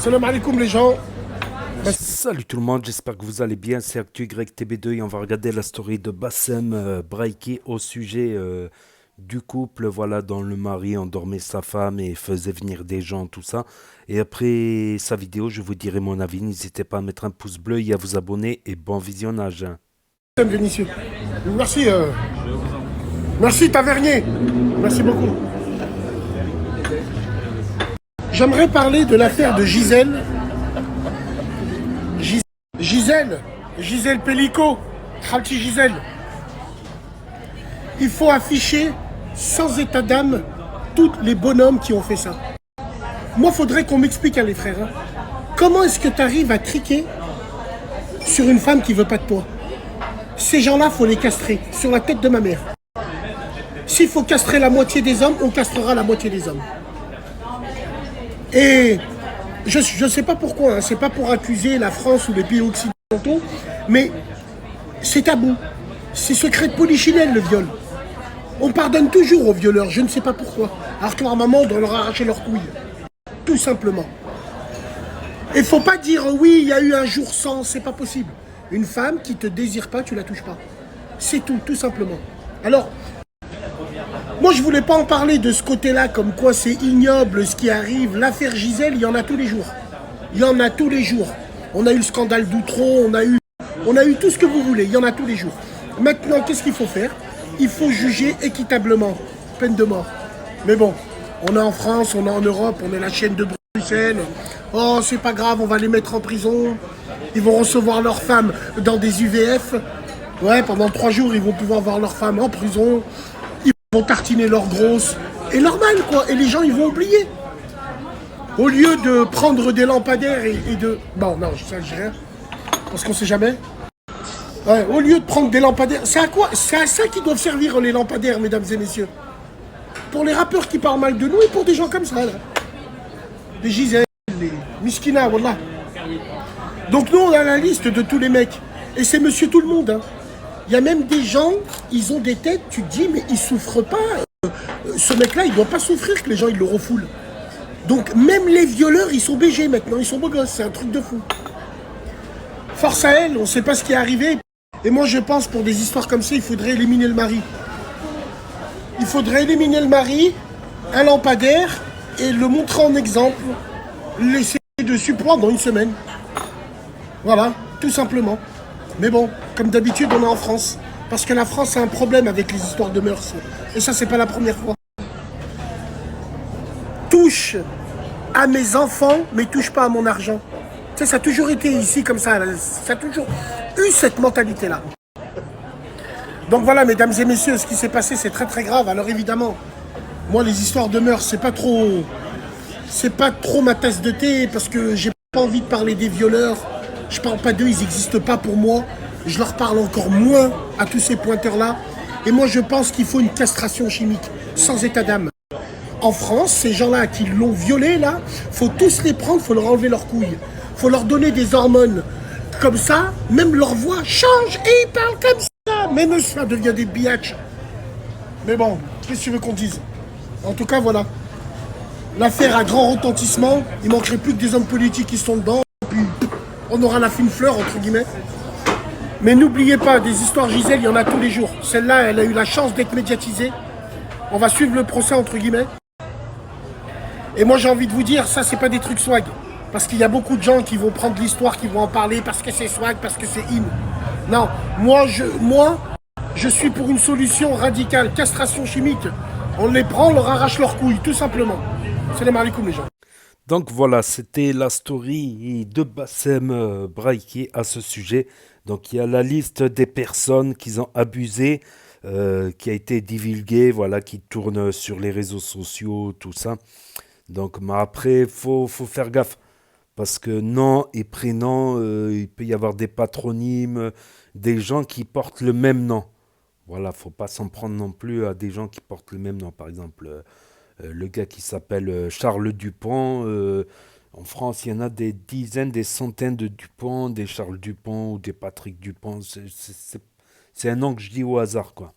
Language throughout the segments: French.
Salam alaikum les gens. Bah, Salut tout le monde, j'espère que vous allez bien. C'est ActuYTB2 et on va regarder la story de Bassem Braiki au sujet du couple, voilà, dont le mari endormait sa femme et faisait venir des gens, tout ça. Et après sa vidéo, je vous dirai mon avis. N'hésitez pas à mettre un pouce bleu et à vous abonner et bon visionnage. Bassem Vénitieux. Merci, merci Tavernier. Merci beaucoup. J'aimerais parler de l'affaire de Gisèle. Gisèle. Gisèle Pellico. Khalti Gisèle. Il faut afficher sans état d'âme tous les bonhommes qui ont fait ça. Moi, faudrait qu'on m'explique, hein, les frères. Hein. Comment est-ce que tu arrives à criquer sur une femme qui veut pas de toi? Ces gens-là, faut les castrer sur la tête de ma mère. S'il faut castrer la moitié des hommes, on castrera la moitié des hommes. Et je ne sais pas pourquoi, hein, c'est pas pour accuser la France ou les pays occidentaux, mais c'est tabou. C'est secret de polichinelle, le viol. On pardonne toujours aux violeurs, je ne sais pas pourquoi. Alors que leur maman doit leur arracher leurs couilles. Tout simplement. Et faut pas dire oui, il y a eu un jour sans, c'est pas possible. Une femme qui te désire pas, tu la touches pas. C'est tout, tout simplement. Alors, moi je voulais pas en parler de ce côté-là, comme quoi c'est ignoble ce qui arrive. L'affaire Gisèle, il y en a tous les jours. Il y en a tous les jours. On a eu le scandale d'Outreau, on a eu tout ce que vous voulez, il y en a tous les jours. Maintenant, qu'est-ce qu'il faut faire? Il faut juger équitablement, peine de mort. Mais bon, on est en France, on est en Europe, on est la chaîne de Bruxelles. Oh, c'est pas grave, on va les mettre en prison. Ils vont recevoir leurs femmes dans des UVF. Ouais, pendant 3 jours, ils vont pouvoir voir leurs femmes en prison. Ils vont tartiner leurs grosses. Et normal, quoi. Et les gens, ils vont oublier. Au lieu de prendre des lampadaires et de... Bon, non, ça, je dis rien. Parce qu'on sait jamais. Ouais, au lieu de prendre des lampadaires... C'est à quoi? C'est à ça qu'ils doivent servir, les lampadaires, mesdames et messieurs. Pour les rappeurs qui parlent mal de nous et pour des gens comme ça, là. Les Gisèle, les Miskina, voilà. Donc nous, on a la liste de tous les mecs. Et c'est monsieur tout le monde, hein. Il y a même des gens, ils ont des têtes, tu te dis, mais ils souffrent pas. Ce mec-là, il doit pas souffrir que les gens, ils le refoulent. Donc même les violeurs, ils sont BG maintenant, ils sont beaux gosses, c'est un truc de fou. Force à elle, on sait pas ce qui est arrivé. Et moi, je pense, pour des histoires comme ça, il faudrait éliminer le mari. Il faudrait éliminer le mari, un lampadaire, et le montrer en exemple, laisser dessus pendant une semaine. Voilà, tout simplement. Mais bon, comme d'habitude, on est en France. Parce que la France a un problème avec les histoires de mœurs. Et ça, c'est pas la première fois. Touche à mes enfants, mais touche pas à mon argent. Tu sais, ça a toujours été ici comme ça. Ça a toujours eu cette mentalité-là. Donc voilà, mesdames et messieurs, ce qui s'est passé, c'est très très grave. Alors évidemment, moi, les histoires de mœurs, c'est pas trop ma tasse de thé parce que j'ai pas envie de parler des violeurs. Je parle pas d'eux, ils n'existent pas pour moi. Je leur parle encore moins à tous ces pointeurs-là. Et moi, je pense qu'il faut une castration chimique, sans état d'âme. En France, ces gens-là qui l'ont violé, là, faut tous les prendre, faut leur enlever leurs couilles. Faut leur donner des hormones. Comme ça, même leur voix change et ils parlent comme ça. Même ça devient des biatchs. Mais bon, qu'est-ce que tu veux qu'on dise? En tout cas, voilà. L'affaire a grand retentissement. Il manquerait plus que des hommes politiques qui sont dedans. Puis on aura la fine fleur, entre guillemets. Mais n'oubliez pas, des histoires Gisèle, il y en a tous les jours. Celle-là, elle a eu la chance d'être médiatisée. On va suivre le procès, entre guillemets. Et moi, j'ai envie de vous dire, ça, c'est pas des trucs swag. Parce qu'il y a beaucoup de gens qui vont prendre l'histoire, qui vont en parler parce que c'est swag, parce que c'est in. Non, je suis pour une solution radicale. Castration chimique. On les prend, on leur arrache leurs couilles, tout simplement. Salam alaikum, les gens. Donc voilà, c'était la story de Bassem Braiki à ce sujet. Donc il y a la liste des personnes qui ont abusé, qui a été divulguée, voilà, qui tourne sur les réseaux sociaux, tout ça. Donc mais après, faut faire gaffe. Parce que nom et prénom, il peut y avoir des patronymes, des gens qui portent le même nom. Voilà, faut pas s'en prendre non plus à des gens qui portent le même nom. Par exemple, le gars qui s'appelle Charles Dupont. En France, il y en a des dizaines, des centaines de Dupont, des Charles Dupont ou des Patrick Dupont. C'est un nom que je dis au hasard, quoi.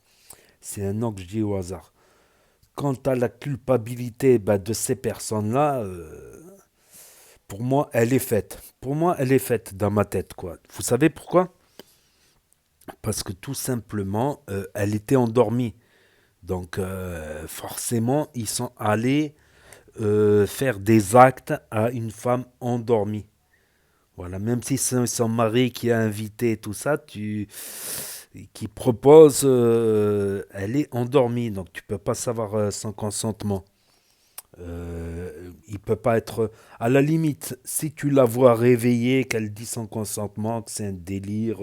C'est un nom que je dis au hasard. Quant à la culpabilité bah, de ces personnes-là, Pour moi, elle est faite. Pour moi, elle est faite dans ma tête, quoi. Vous savez pourquoi? Parce que tout simplement, elle était endormie. Donc, forcément, ils sont allés faire des actes à une femme endormie. Voilà, même si c'est son mari qui a invité tout ça, qui propose, elle est endormie, donc tu peux pas savoir son consentement. Il peut pas être. À la limite, si tu la vois réveillée, qu'elle dit son consentement, que c'est un délire,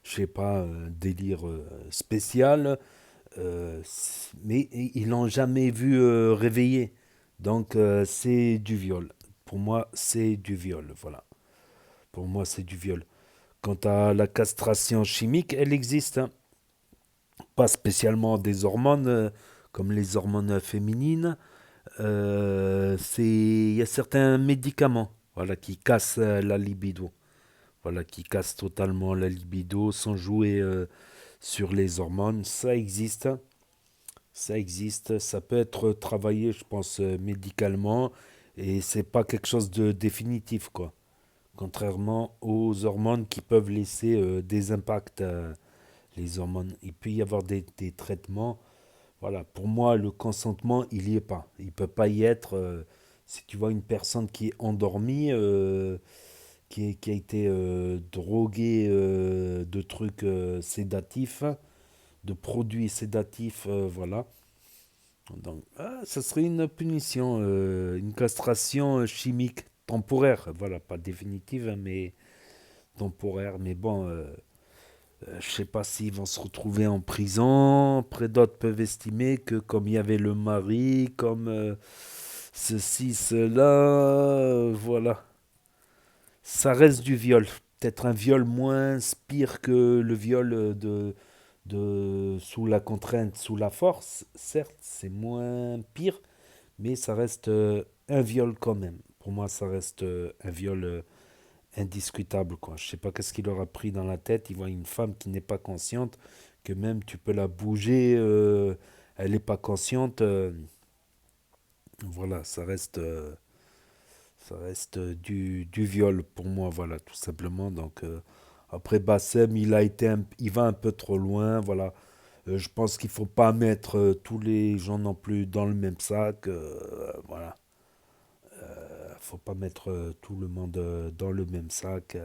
je sais pas, un délire spécial, mais ils l'ont jamais vu réveillée. Donc c'est du viol. Pour moi, c'est du viol. Voilà. Pour moi, c'est du viol. Quant à la castration chimique, elle existe, hein. Pas spécialement des hormones comme les hormones féminines. Il y a certains médicaments, voilà, qui cassent la libido. Voilà, qui cassent totalement la libido sans jouer sur les hormones. Ça existe. Ça existe. Ça peut être travaillé, je pense, médicalement. Et c'est pas quelque chose de définitif, quoi. Contrairement aux hormones qui peuvent laisser des impacts. Les hormones. Il peut y avoir des traitements. Voilà, pour moi, le consentement, il n'y est pas. Il ne peut pas y être. Si tu vois une personne qui est endormie, qui a été droguée de trucs sédatifs, de produits sédatifs, voilà. Donc, ça serait une punition, une castration chimique temporaire. Voilà, pas définitive, hein, mais temporaire. Mais bon, je sais pas s'ils vont se retrouver en prison. Après, d'autres peuvent estimer que comme il y avait le mari, comme ceci, cela, voilà. Ça reste du viol. Peut-être un viol moins pire que le viol de sous la contrainte, sous la force. Certes, c'est moins pire, mais ça reste un viol quand même. Pour moi, ça reste un viol indiscutable, quoi. Je sais pas qu'est-ce qu'il leur a pris dans la tête. Il voit une femme qui n'est pas consciente, que même tu peux la bouger, elle n'est pas consciente. Voilà, ça reste du viol pour moi, voilà, tout simplement. Donc après Bassem, il va un peu trop loin, voilà. Je pense qu'il faut pas mettre tous les gens non plus dans le même sac, voilà. Faut pas mettre tout le monde dans le même sac.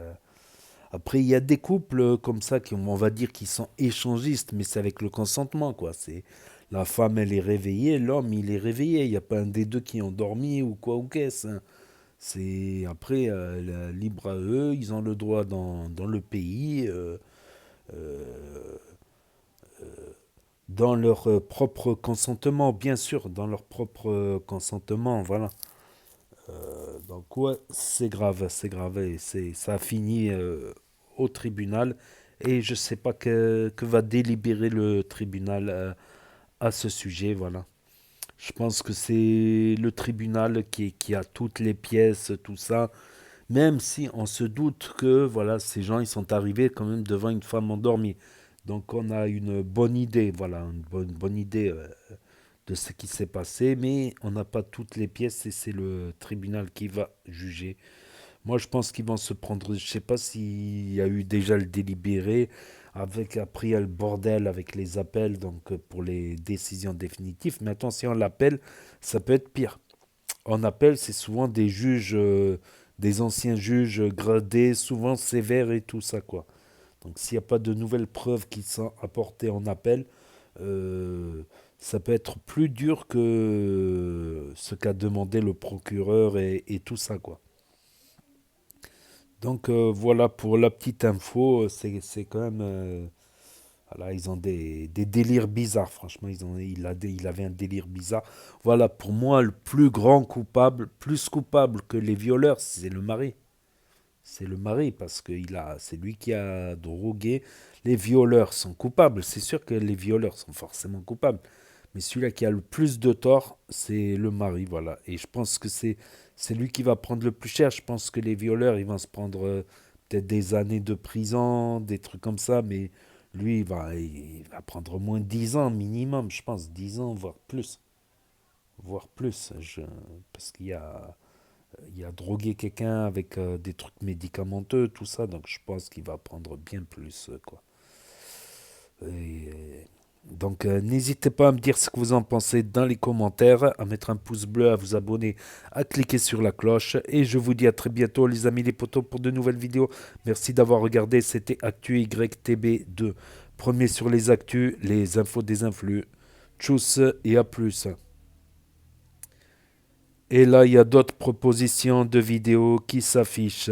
Après, il y a des couples comme ça qui, on va dire, qui sont échangistes, mais c'est avec le consentement, quoi. C'est la femme, elle est réveillée, l'homme, il est réveillé. Il n'y a pas un des deux qui est endormi ou quoi ou qu'est-ce, hein. C'est après libre à eux. Ils ont le droit dans le pays, euh, dans leur propre consentement, bien sûr, dans leur propre consentement, voilà. Donc ouais, c'est grave, et ça a fini au tribunal, et je sais pas que va délibérer le tribunal à ce sujet, voilà. Je pense que c'est le tribunal qui a toutes les pièces, tout ça, même si on se doute que voilà, ces gens ils sont arrivés quand même devant une femme endormie. Donc on a une bonne idée, voilà, une bonne idée de ce qui s'est passé, mais on n'a pas toutes les pièces et c'est le tribunal qui va juger. Moi, je pense qu'ils vont se prendre. Je sais pas s'il y a eu déjà le délibéré. Avec après il y a le bordel avec les appels, donc pour les décisions définitives. Mais attention, l'appel, ça peut être pire. En appel, c'est souvent des juges, des anciens juges gradés, souvent sévères et tout ça, quoi. Donc s'il n'y a pas de nouvelles preuves qui sont apportées en appel, euh, ça peut être plus dur que ce qu'a demandé le procureur et tout ça, quoi. Donc voilà pour la petite info, c'est quand même... voilà, ils ont des délires bizarres, franchement, il avait un délire bizarre. Voilà, pour moi, le plus grand coupable, plus coupable que les violeurs, c'est le mari. C'est le mari, parce que c'est lui qui a drogué. Les violeurs sont coupables, c'est sûr que les violeurs sont forcément coupables. Mais celui-là qui a le plus de tort, c'est le mari, voilà. Et je pense que c'est lui qui va prendre le plus cher. Je pense que les violeurs, ils vont se prendre peut-être des années de prison, des trucs comme ça, mais lui, il va prendre au moins 10 ans minimum, je pense, 10 ans, voire plus. Voire plus, parce qu'il y a Il a drogué quelqu'un avec des trucs médicamenteux, tout ça, donc je pense qu'il va prendre bien plus, quoi. Et, donc n'hésitez pas à me dire ce que vous en pensez dans les commentaires, à mettre un pouce bleu, à vous abonner, à cliquer sur la cloche. Et je vous dis à très bientôt les amis les potos pour de nouvelles vidéos. Merci d'avoir regardé, c'était Actu YTB2. Premier sur les actus, les infos des influx. Tchuss et à plus. Et là, il y a d'autres propositions de vidéos qui s'affichent.